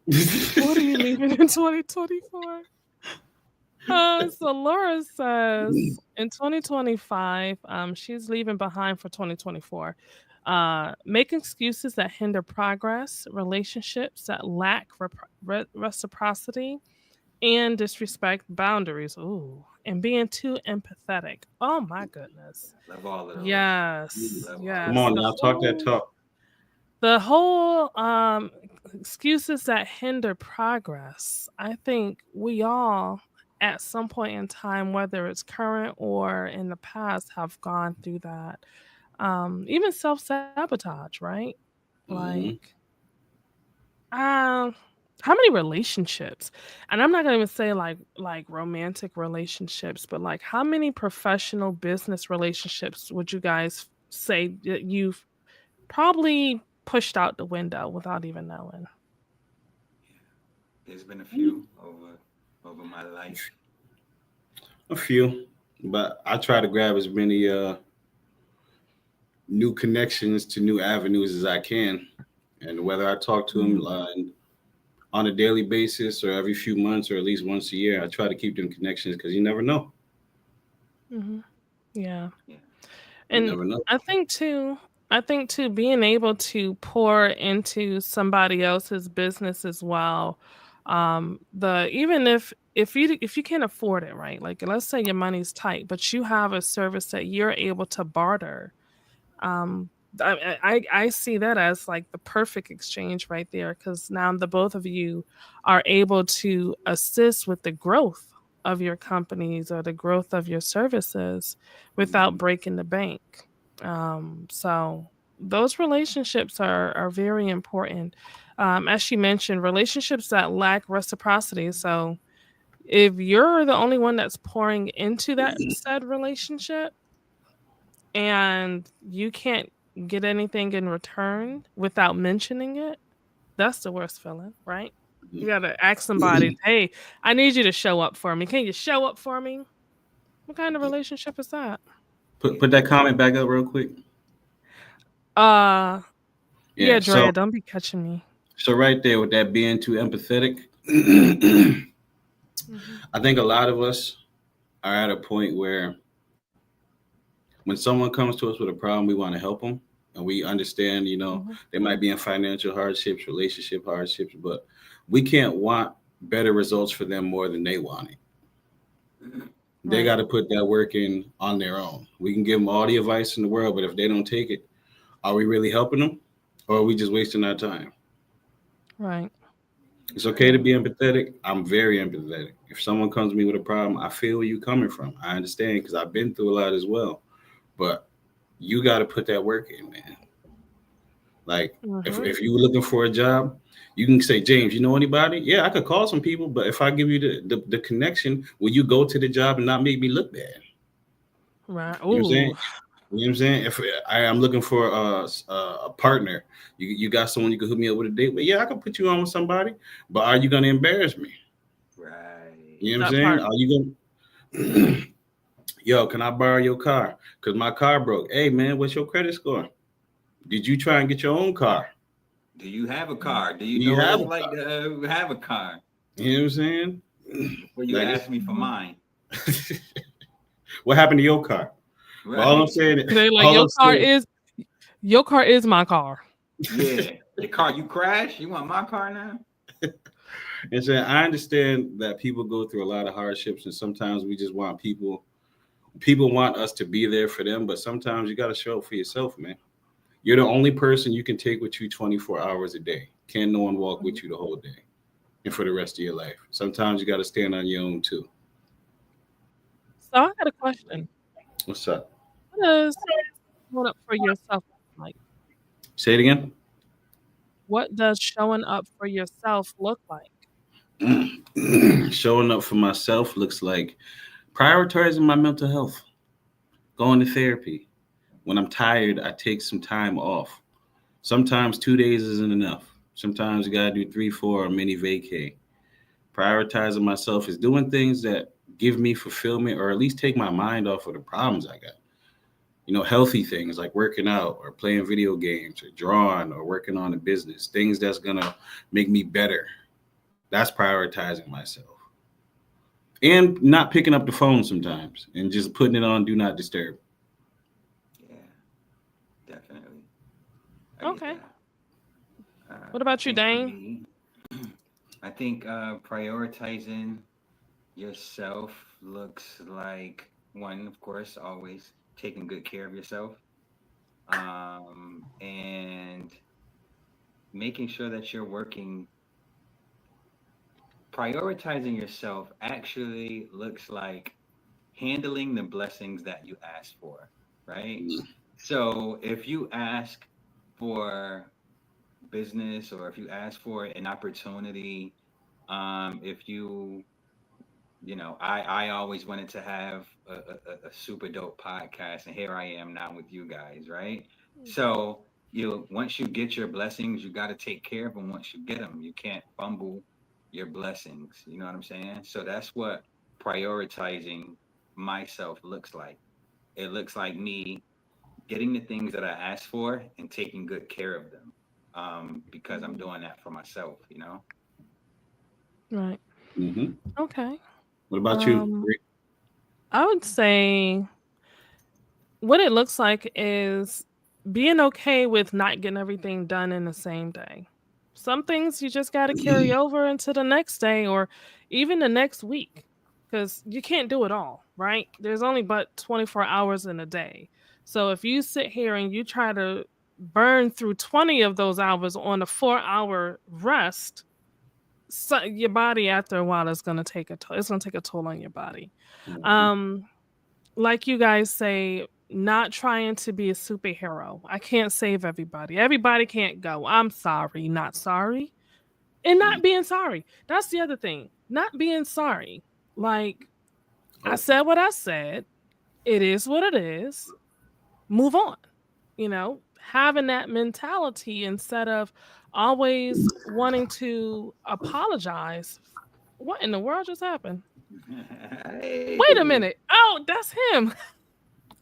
What are you leaving in 2024? So Laura says in 2025, she's leaving behind for 2024. Make excuses that hinder progress, relationships that lack reciprocity, and disrespect boundaries. Ooh, and being too empathetic. Oh my goodness. Love all of those. Yes. Love Yes. Come on now, talk that talk. The whole excuses that hinder progress. I think we all at some point in time, whether it's current or in the past, have gone through that. Even self-sabotage, right? Like, how many relationships? And I'm not gonna even say like romantic relationships, but like how many professional business relationships would you guys say that you've probably pushed out the window without even knowing? There's been a few over my life. A few, but I try to grab as many new connections to new avenues as I can, and whether I talk to them on a daily basis or every few months or at least once a year, I try to keep them connections because you never know. Yeah. You And never know. I think too, being able to pour into somebody else's business as well. Even if you can't afford it, right? Like let's say your money's tight, but you have a service that you're able to barter. I see that as like the perfect exchange right there, because now the both of you are able to assist with the growth of your companies or the growth of your services without breaking the bank. So those relationships are very important. As she mentioned, relationships that lack reciprocity. So if you're the only one that's pouring into that said relationship and you can't get anything in return without mentioning it, that's the worst feeling, right? You gotta ask somebody, hey, I need you to show up for me. Can you show up for me? What kind of relationship is that? Put that comment back up real quick. Yeah, Drea, so don't be catching me. so right there with that being too empathetic, I think a lot of us are at a point where when someone comes to us with a problem, we want to help them. And we understand, they might be in financial hardships, relationship hardships, but we can't want better results for them more than they want it. They got to put that work in on their own. We can give them all the advice in the world, but if they don't take it, are we really helping them or are we just wasting our time? Right. It's okay to be empathetic. I'm very empathetic. If someone comes to me with a problem, I feel where you're coming from. I understand because I've been through a lot as well. But you got to put that work in, man. Like Mhm. if you're looking for a job, you can say, James, you know anybody? Yeah, I could call some people, but if I give you the connection, will you go to the job and not make me look bad? Right. You know what I'm saying? Ooh. You know what I'm saying? If I'm looking for a partner, you got someone you can hook me up with a date with. Yeah, I can put you on with somebody, but are you going to embarrass me? Right. You know what I'm That saying? part. Are you going to, yo, can I borrow your car? Because my car broke. Hey, man, what's your credit score? Did you try and get your own car? Do you have a car? Do you Do you know what have it's a like car? to have a car? You know what I'm saying? Before you Like ask me for mine. what happened to your car? But all I'm Right. saying, They like all I'm your car is my car. Yeah. The car you crashed, you want my car now? and saying, I understand that people go through a lot of hardships, and sometimes we just want people want us to be there for them, but sometimes you got to show up for yourself, man. You're the only person you can take with you 24 hours a day. Can't no one walk with you the whole day and for the rest of your life. Sometimes you got to stand on your own too. So I got a question. What's up? What does showing up for yourself look like? Say it again. What does showing up for yourself look like? Showing up for myself looks like prioritizing my mental health, going to therapy. When I'm tired, I take some time off. Sometimes 2 days isn't enough. Sometimes you gotta do 3, 4, or mini vacay. Prioritizing myself is doing things that give me fulfillment or at least take my mind off of the problems I got. You know, healthy things like working out or playing video games or drawing or working on a business, things that's gonna make me better. That's prioritizing myself. And not picking up the phone sometimes and just putting it on do not disturb. Yeah, definitely. I get Okay. that. What about you, I think for Dane? me, I think prioritizing yourself looks like one, of course, always taking good care of yourself, and making sure that you're working. Prioritizing yourself actually looks like handling the blessings that you ask for, right? So if you ask for business or if you ask for an opportunity, if I always wanted to have a super dope podcast, and here I am now with you guys, right? So once you get your blessings, you got to take care of them. Once you get them, you can't fumble your blessings. You know what I'm saying? So that's what prioritizing myself looks like. It looks like me getting the things that I asked for and taking good care of them, because I'm doing that for myself. Right. Mm-hmm. Okay. What about you? I would say what it looks like is being okay with not getting everything done in the same day. Some things you just got to carry over into the next day or even the next week because you can't do it all, right? There's only but 24 hours in a day. So if you sit here and you try to burn through 20 of those hours on a 4-hour rest, so your body after a while is going to take a toll. It's going to take a toll on your body. Um, like you guys say, not trying to be a superhero. I can't save everybody. Everybody can't go. I'm sorry, not sorry. And not being sorry. That's the other thing. Not being sorry. Like, I said what I said. It is what it is. Move on. Having that mentality instead of always wanting to apologize. What in the world just happened? Wait a minute. Oh, that's him.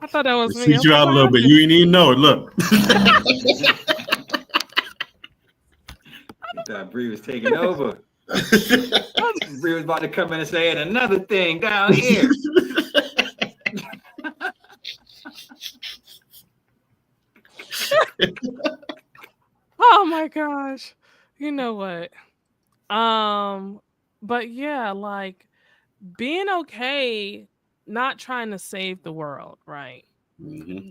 I thought that was me. Switch you out a little bit. You didn't even know it. Look. I thought Bree was taking over. Bree was about to come in and say, and another thing down here. Oh my gosh. You know what? But yeah, like being okay, not trying to save the world, right? Mm-hmm.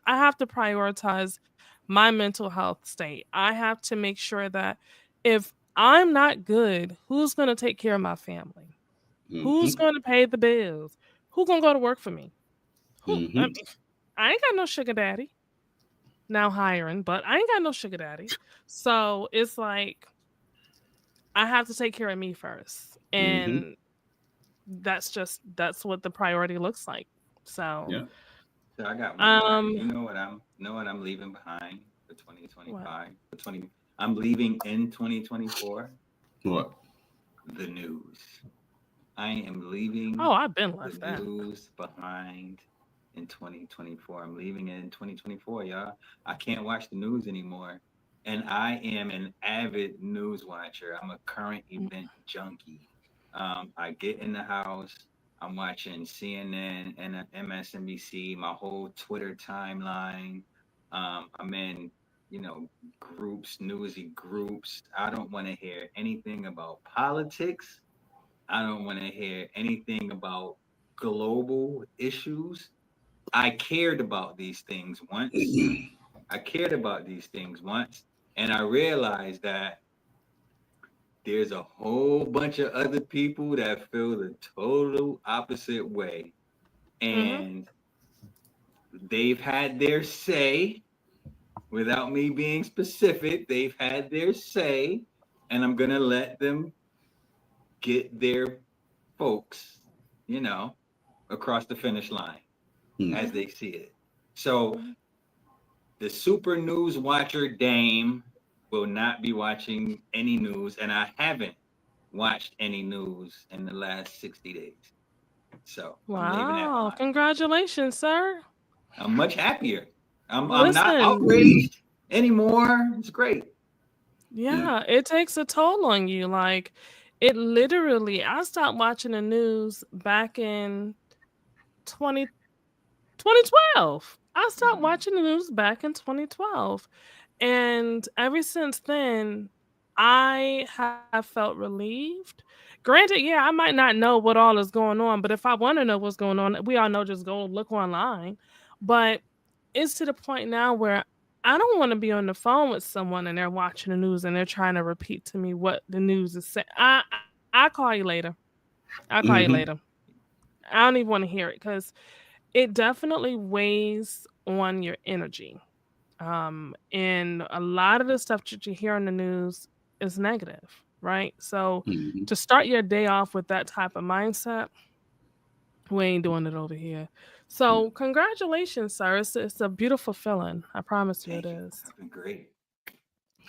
I have to prioritize my mental health state. I have to make sure that if I'm not good, who's going to take care of my family? Who's going to pay the bills? Who's going to go to work for me? Mm-hmm. I ain't got no sugar daddy. Now hiring, but I ain't got no sugar daddy. So it's like I have to take care of me first. And that's what the priority looks like. So Yeah. So I got one more. You know what I'm leaving behind for 2025. I'm leaving in 2024. What? The news. I am leaving I've been left the news behind in 2024. I'm leaving it in 2024, y'all. I can't watch the news anymore. And I am an avid news watcher. I'm a current event junkie. I get in the house, I'm watching CNN and MSNBC, my whole Twitter timeline. I'm in, groups, newsy groups. I don't want to hear anything about politics. I don't want to hear anything about global issues. I cared about these things once. And I realized that there's a whole bunch of other people that feel the total opposite way. And they've had their say without me being specific. They've had their say, and I'm going to let them get their folks, across the finish line as they see it. So the super news watcher Dame will not be watching any news, and I haven't watched any news in the last 60 days. So I'm leaving that behind. Congratulations, sir. I'm much happier. I'm not outraged anymore. It's great. Yeah, it takes a toll on you. Like, it literally, I stopped watching the news back in 2012. I stopped watching the news back in 2012. And ever since then, I have felt relieved. Granted, yeah, I might not know what all is going on, but if I want to know what's going on, we all know just go look online. But it's to the point now where I don't want to be on the phone with someone and they're watching the news and they're trying to repeat to me what the news is saying. I'll call you later. I don't even want to hear it because it definitely weighs on your energy. And a lot of the stuff that you hear on the news is negative, right? So to start your day off with that type of mindset, we ain't doing it over here. So congratulations, sir. It's a beautiful feeling. I promise you it is. That'd be great.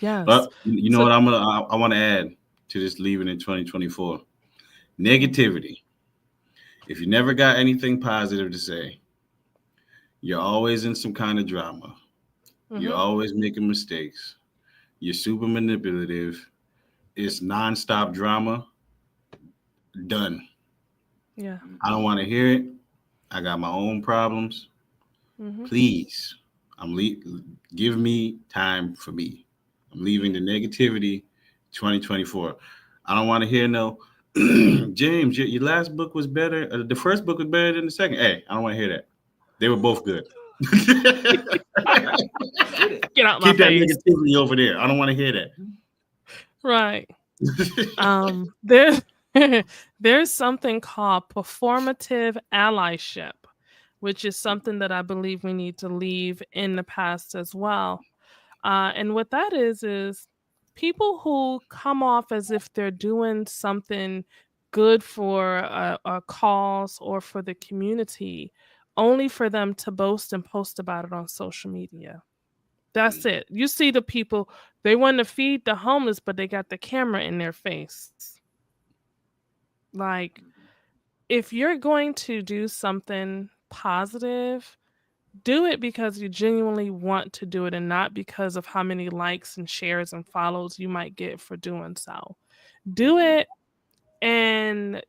Yes. But you know what I want to add to this leaving in 2024? Negativity. If you never got anything positive to say, you're always in some kind of drama. You're always making mistakes. You're super manipulative. It's nonstop drama. Done. Yeah. I don't want to hear it. I got my own problems. Please, give me time for me. I'm leaving the negativity 2024. I don't want to hear no, James, your last book was better. The first book was better than the second. Hey, I don't want to hear that. They were both good. Get out my Keep that face. negativity over there. I don't want to hear that. Right. There's something called performative allyship, which is something that I believe we need to leave in the past as well. And what that is people who come off as if they're doing something good for a cause or for the community, only for them to boast and post about it on social media. That's it. You see the people, they want to feed the homeless, but they got the camera in their face. Like, if you're going to do something positive, do it because you genuinely want to do it and not because of how many likes and shares and follows you might get for doing so. Do it and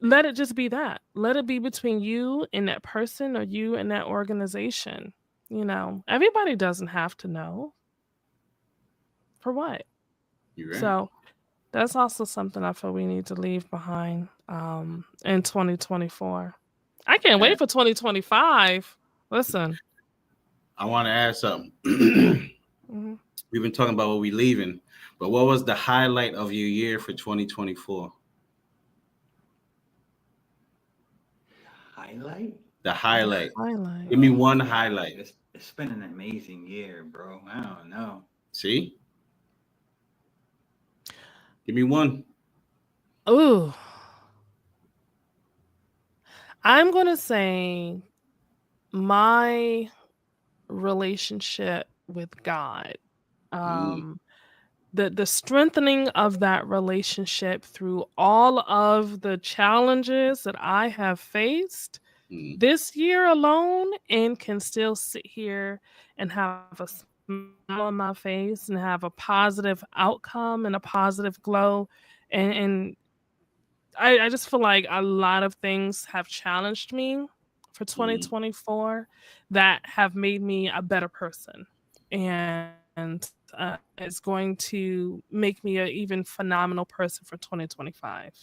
let it just be that. Let it be between you and that person or you and that organization. Everybody doesn't have to know. For what? You're right. So that's also something I feel we need to leave behind in 2024. I can't wait for 2025. Listen. I want to add something. We've been talking about what we're leaving, but what was the highlight of your year for 2024? Highlight? The highlight. Highlight. Give me one highlight. It's been an amazing year, bro. I don't know. See? Give me one. Ooh. I'm going to say my relationship with God. The strengthening of that relationship through all of the challenges that I have faced this year alone, and can still sit here and have a smile on my face and have a positive outcome and a positive glow. And I just feel like a lot of things have challenged me for 2024 that have made me a better person. And it's going to make me an even phenomenal person for 2025.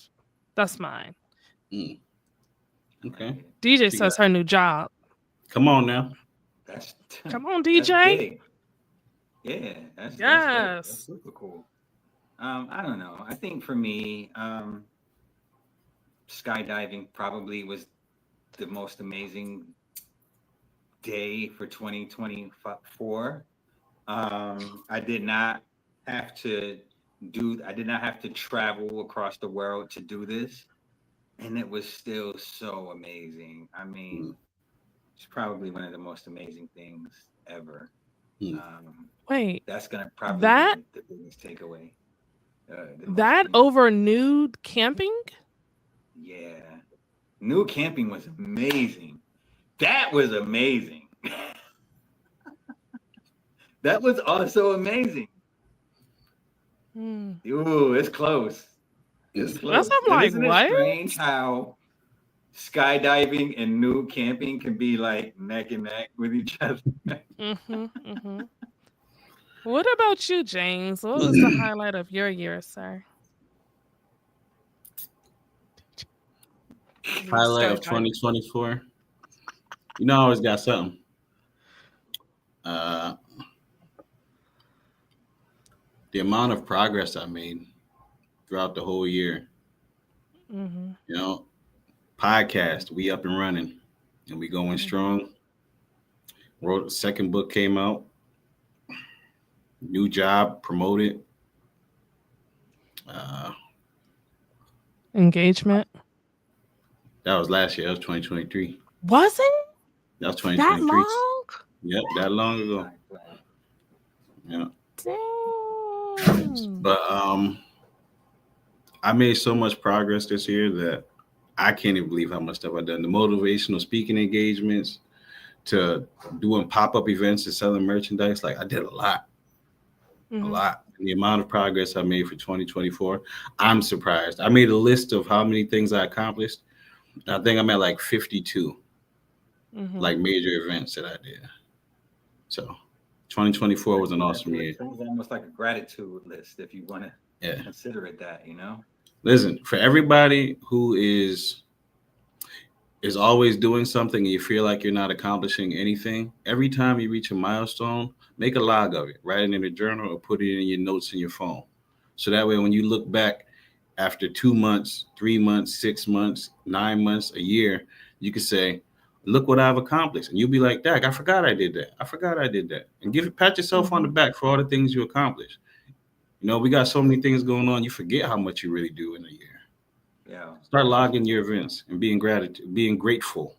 That's mine. Okay. DJ says her new job. Come on now. Come on, That's DJ. big. Yeah, that's Yes. that's super cool. I don't know. I think for me, skydiving probably was the most amazing day for 2024. I did not have to travel across the world to do this, and it was still so amazing. I mean, it's probably one of the most amazing things ever. Wait, that's gonna probably be the biggest takeaway. That over nude camping? Yeah. Nude camping was amazing. That was amazing. That was also amazing. Ooh, it's close. It's close. I'm like, isn't what? It strange how skydiving and nude camping can be like neck and neck with each other? What about you, James? What was the highlight of your year, sir? Highlight of 2024. You know, I always got something. The amount of progress I made throughout the whole year. You know, podcast, we up and running, and we going strong. Wrote the second book, came out. New job, promoted. Engagement. That was last year. That was 2023. Was it? That was 2023. That long? Yep, that long ago. Yeah. Damn. But I made so much progress this year that I can't even believe how much stuff I've done. The motivational speaking engagements to doing pop-up events and selling merchandise. Like, I did a lot. A lot. And the amount of progress I made for 2024, I'm surprised. I made a list of how many things I accomplished. I think I'm at like 52 like major events that I did. So 2024 was an awesome year. It's almost like a gratitude list if you want to consider it that, you know? Listen, for everybody who is always doing something and you feel like you're not accomplishing anything, every time you reach a milestone, make a log of it, write it in a journal or put it in your notes in your phone. So that way, when you look back after 2 months, 3 months, 6 months, 9 months, a year, you can say, look what I've accomplished. And you'll be like, Dag, I forgot I did that. I forgot I did that. And pat yourself on the back for all the things you accomplished. You know, we got so many things going on. You forget how much you really do in a year. Yeah. Start logging your events and being grateful.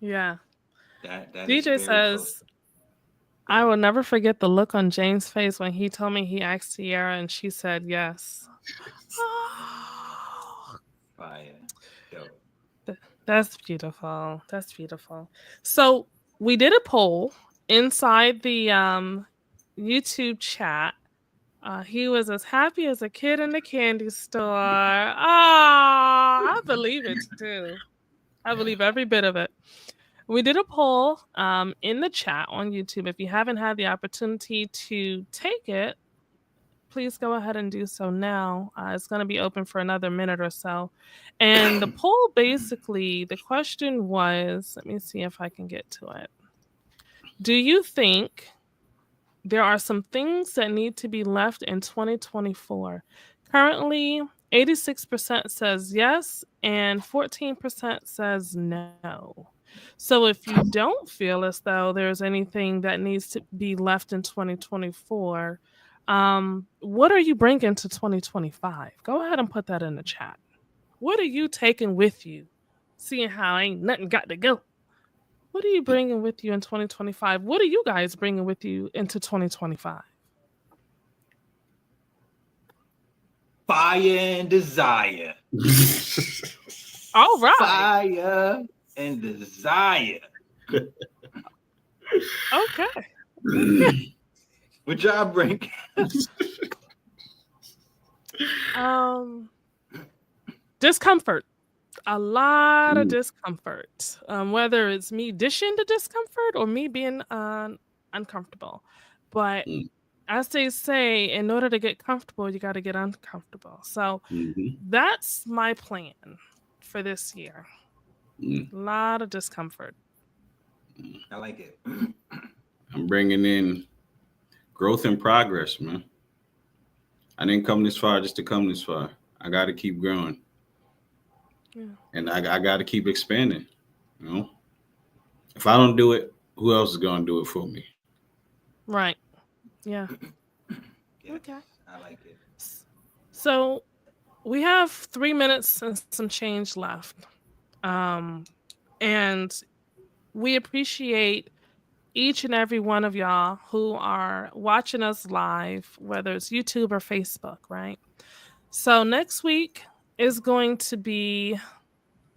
Yeah. That DJ says, I will never forget the look on Jane's face when he told me he asked Sierra and she said yes. Fire. That's beautiful. That's beautiful. So we did a poll inside the YouTube chat. He was as happy as a kid in the candy store. I believe it too. I believe every bit of it. We did a poll in the chat on YouTube. If you haven't had the opportunity to take it, please go ahead and do so now. It's going to be open for another minute or so. And the poll, basically, the question was, let me see if I can get to it. Do you think there are some things that need to be left in 2024? Currently, 86% says yes, and 14% says no. So if you don't feel as though there's anything that needs to be left in 2024, what are you bringing to 2025? Go ahead and put that in the chat. What are you taking with you? Seeing how ain't nothing got to go. What are you bringing with you in 2025? What are you guys bringing with you into 2025? Fire and desire. All right. Fire and desire. Okay. What y'all bring? Discomfort. A lot of discomfort. Whether it's me dishing the discomfort or me being uncomfortable. But as they say, in order to get comfortable, you got to get uncomfortable. So that's my plan for this year. A lot of discomfort. I like it. I'm bringing in growth and progress, man. I didn't come this far just to come this far. I got to keep growing. Yeah. And I got to keep expanding. You know, if I don't do it, who else is going to do it for me? Right. Yeah. Okay. I like it. So we have 3 minutes and some change left. And we appreciate each and every one of y'all who are watching us live, whether it's YouTube or Facebook, right? So next week is going to be,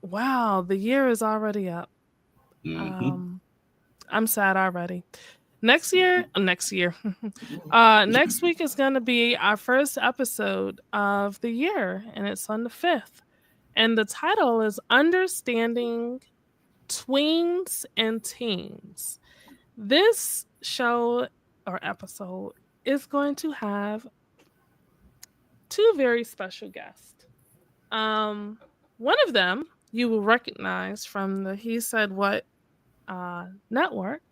wow, the year is already up. I'm sad already. Next week is going to be our first episode of the year, and it's on the 5th. And the title is Understanding Tweens and Teens. This show or episode is going to have 2 very special guests. One of them you will recognize from the He Said What network,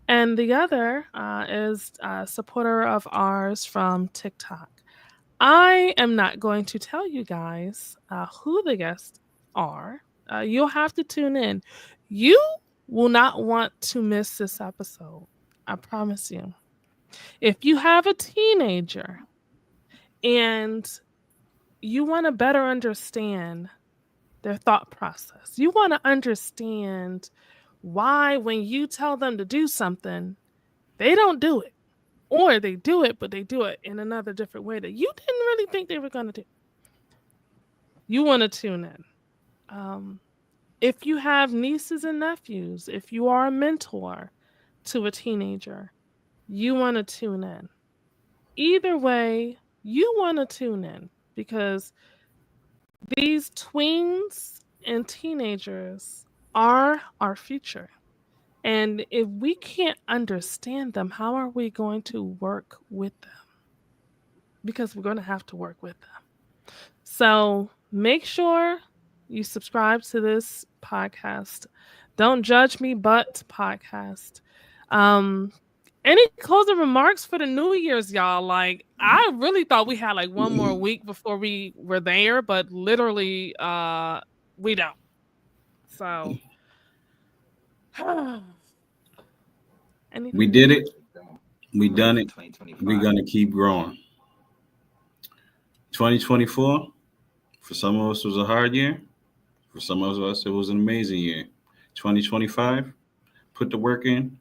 and the other is a supporter of ours from TikTok. I am not going to tell you guys who the guests are. You'll have to tune in. You will not want to miss this episode. I promise you. If you have a teenager and you want to better understand their thought process, you want to understand why when you tell them to do something, they don't do it. Or they do it, but they do it in another different way that you didn't really think they were going to do. You want to tune in. If you have nieces and nephews, if you are a mentor to a teenager, you want to tune in. Either way, you want to tune in because these tweens and teenagers are our future. And if we can't understand them, how are we going to work with them? Because we're going to have to work with them. So make sure you subscribe to this podcast. Don't Judge Me But podcast. Any closing remarks for the New Year's, y'all? Like, I really thought we had like one more week before we were there, but literally we don't. So we did it. We done it. We're gonna keep growing. 2024, for some of us, was a hard year. For some of us, it was an amazing year. 2025, put the work in.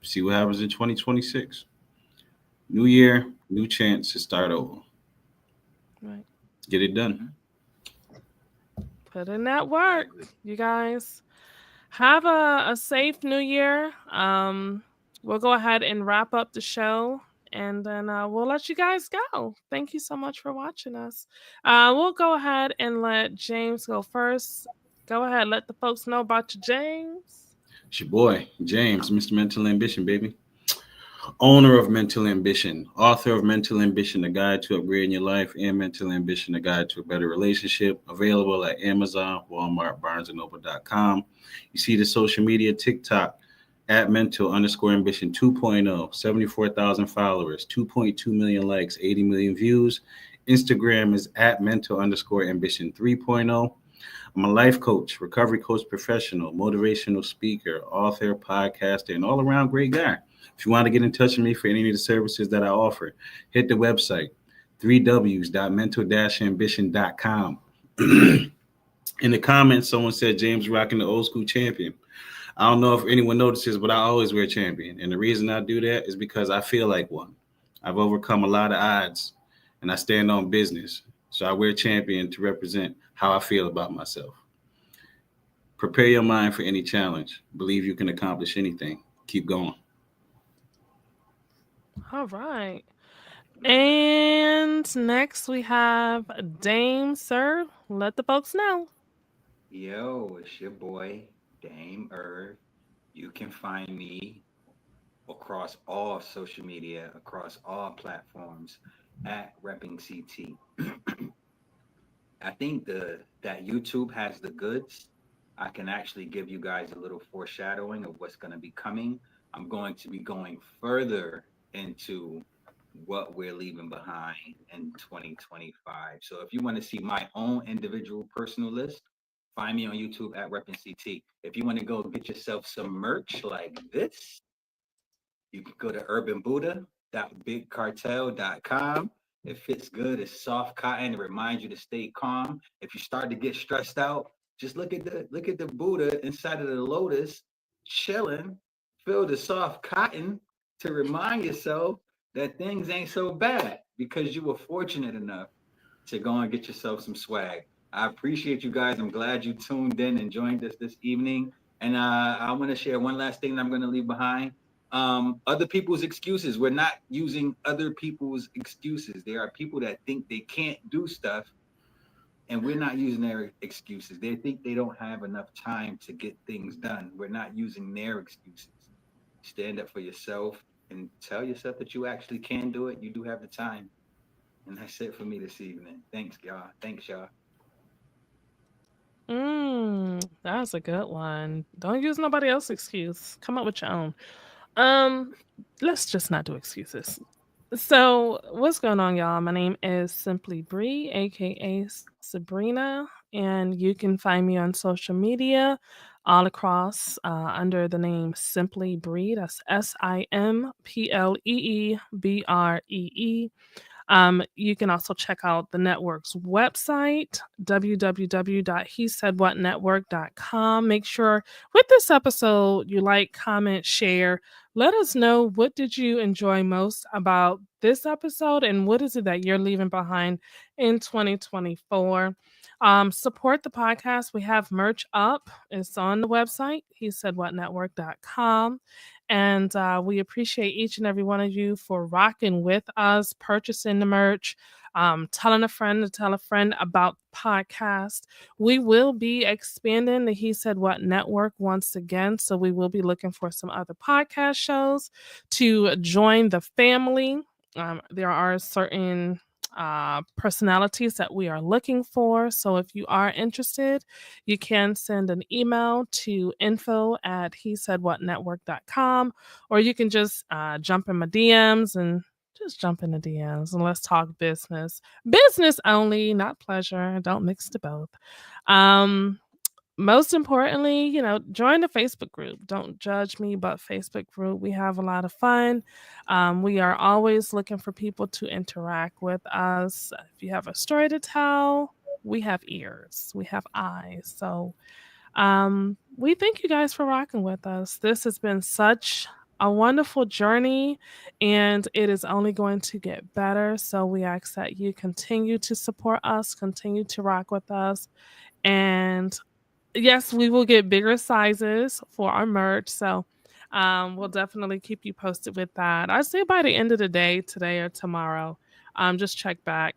See what happens in 2026. New year, new chance to start over. Right. Get it done. Put in that work, you guys. Have a safe new year. We'll go ahead and wrap up the show, and then we'll let you guys go. Thank you so much for watching us. We'll go ahead and let James go first. Go ahead, let the folks know about you, James. It's your boy, James, Mr. Mental Ambition, baby. Owner of Mental Ambition, author of Mental Ambition, a guide to upgrading your life, and Mental Ambition, a guide to a better relationship, available at Amazon, Walmart, BarnesandNoble.com. You see the social media, TikTok, at Mental_Ambition 2.0, 74,000 followers, 2.2 million likes, 80 million views. Instagram is at Mental_Ambition 3.0. I'm a life coach, recovery coach professional, motivational speaker, author, podcaster, and all around great guy. If you want to get in touch with me for any of the services that I offer, hit the website, 3ws.mental-ambition.com. In the comments, someone said James rocking the old school champion. I don't know if anyone notices, but I always wear champion. And the reason I do that is because I feel like one. I've overcome a lot of odds and I stand on business. So I wear champion to represent how I feel about myself. Prepare your mind for any challenge. Believe you can accomplish anything. Keep going. All right. And next we have Dame, sir. Let the folks know. Yo, it's your boy, Dame Irv. You can find me across all social media, across all platforms at Repping CT. I think that YouTube has the goods. I can actually give you guys a little foreshadowing of what's going to be coming. I'm going to be going further into what we're leaving behind in 2025. So if you want to see my own individual personal list, find me on YouTube at Repping CT. If you want to go get yourself some merch like this, you can go to urbanbuddha.bigcartel.com. It fits good. It's soft cotton. It reminds you to stay calm. If you start to get stressed out, just look at the Buddha inside of the lotus, chilling. Feel the soft cotton to remind yourself that things ain't so bad because you were fortunate enough to go and get yourself some swag. I appreciate you guys. I'm glad you tuned in and joined us this evening. And I want to share one last thing that I'm going to leave behind. Other people's excuses. We're not using other people's excuses. There are people that think they can't do stuff, and we're not using their excuses. They think they don't have enough time to get things done. We're not using their excuses. Stand up for yourself and tell yourself that you actually can do it. You do have the time. And that's it for me this evening. Thanks, y'all. That's a good one. Don't use nobody else's excuse. Come up with your own. Let's just not do excuses. So, what's going on, y'all? My name is Simply Bree, aka Sabrina, and you can find me on social media all across under the name Simply Bree. That's SIMPLEEBREE. You can also check out the network's website, www.hesaidwhatnetwork.com. Make sure with this episode you like, comment, share. Let us know, what did you enjoy most about this episode and what is it that you're leaving behind in 2024. Support the podcast. We have merch up. It's on the website, hesaidwhatnetwork.com. And we appreciate each and every one of you for rocking with us, purchasing the merch, telling a friend to tell a friend about the podcast. We will be expanding the He Said What Network once again. So we will be looking for some other podcast shows to join the family. There are certain personalities that we are looking for. So if you are interested, you can send an email to info@hesaidwhatnetwork.com, or you can just jump in my DMs and just jump in the DMs and let's talk business. Business only, not pleasure. Don't mix the both. Most importantly, join the Facebook group. Don't judge me, but Facebook group. We have a lot of fun. We are always looking for people to interact with us. If you have a story to tell, we have ears, we have eyes. So we thank you guys for rocking with us. This has been such a wonderful journey, and it is only going to get better. So we ask that you continue to support us, continue to rock with us, and yes, we will get bigger sizes for our merch. So we'll definitely keep you posted with that. I'd say by the end of the day, today or tomorrow, just check back.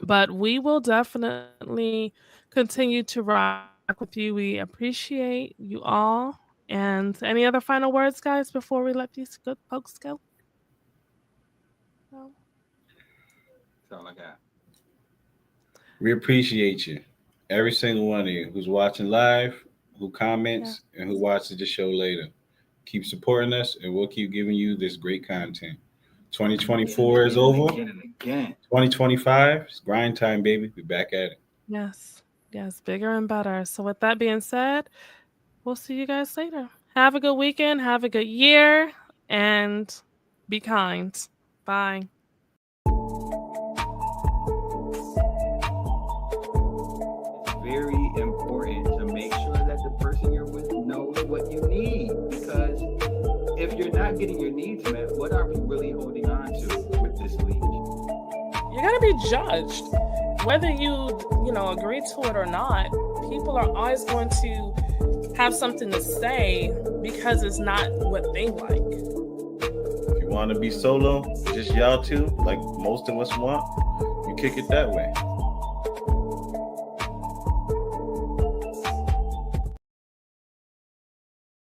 But we will definitely continue to rock with you. We appreciate you all. And any other final words, guys, before we let these good folks go? No? That's all I got. We appreciate you. Every single one of you who's watching live, who comments, and who watches the show later. Keep supporting us, and we'll keep giving you this great content. 2024 is over. Again and again. 2025 is grind time, baby. We're back at it. Yes. Yes, bigger and better. So with that being said, we'll see you guys later. Have a good weekend. Have a good year. And be kind. Bye. Very important to make sure that the person you're with knows what you need, because if you're not getting your needs met, what are we really holding on to with this leash? You're gonna be judged, whether you agree to it or not. People are always going to have something to say because it's not what they like. If you want to be solo, just y'all two, like most of us want, you kick it that way.